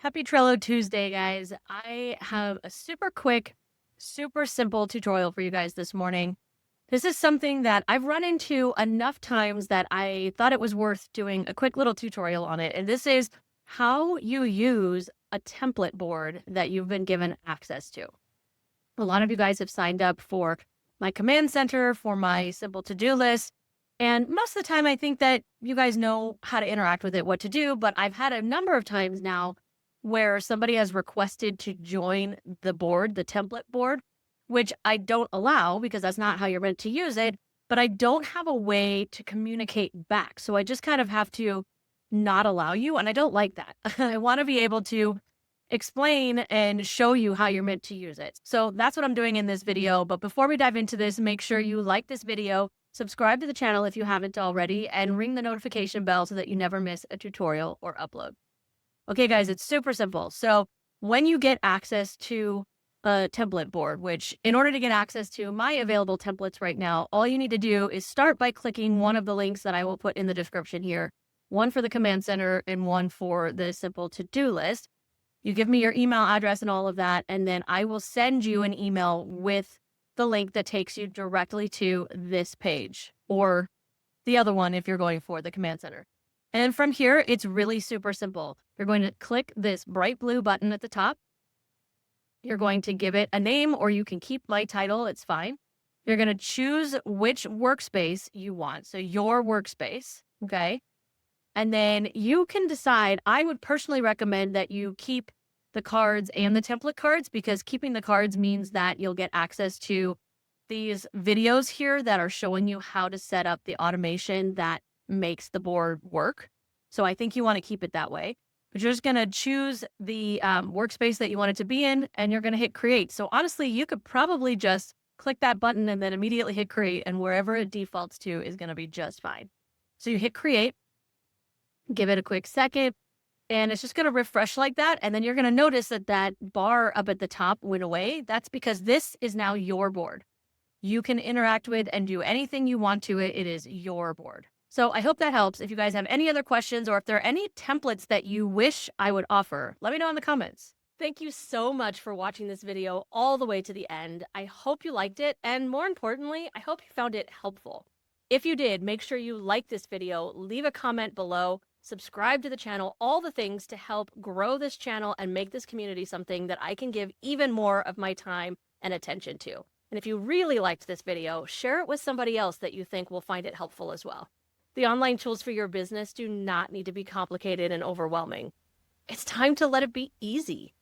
Happy Trello Tuesday, guys. I have a super quick, super simple tutorial for you guys this morning. This is something that I've run into enough times that I thought it was worth doing a quick little tutorial on it. And this is how you use a template board that you've been given access to. A lot of you guys have signed up for my command center, for my simple to-do list. And most of the time, I think that you guys know how to interact with it, what to do. But I've had a number of times now where somebody has requested to join the board, the template board, which I don't allow because that's not how you're meant to use it. But I don't have a way to communicate back. So I just kind of have to not allow you. And I don't like that. I want to be able to explain and show you how you're meant to use it. So that's what I'm doing in this video. But before we dive into this, make sure you like this video, subscribe to the channel if you haven't already, and ring the notification bell so that you never miss a tutorial or upload. Okay, guys, it's super simple. So when you get access to a template board, which in order to get access to my available templates right now, all you need to do is start by clicking one of the links that I will put in the description here, one for the command center and one for the simple to-do list. You give me your email address and all of that, and then I will send you an email with the link that takes you directly to this page or the other one if you're going for the command center. And then from here, it's really super simple. You're going to click this bright blue button at the top. You're going to give it a name, or you can keep my title. It's fine. You're going to choose which workspace you want. So your workspace, okay? And then you can decide. I would personally recommend that you keep the cards and the template cards, because keeping the cards means that you'll get access to these videos here that are showing you how to set up the automation that makes the board work. So I think you want to keep it that way. But you're just going to choose the workspace that you want it to be in, and you're going to hit create. So honestly, you could probably just click that button and then immediately hit create, and wherever it defaults to is going to be just fine. So you hit create, give it a quick second, and it's just going to refresh like that. And then you're going to notice that that bar up at the top went away. That's because this is now your board. You can interact with and do anything you want to it. It is your board. So I hope that helps. If you guys have any other questions, or if there are any templates that you wish I would offer, let me know in the comments. Thank you so much for watching this video all the way to the end. I hope you liked it. And more importantly, I hope you found it helpful. If you did, make sure you like this video, leave a comment below, subscribe to the channel, all the things to help grow this channel and make this community something that I can give even more of my time and attention to. And if you really liked this video, share it with somebody else that you think will find it helpful as well. The online tools for your business do not need to be complicated and overwhelming. It's time to let it be easy.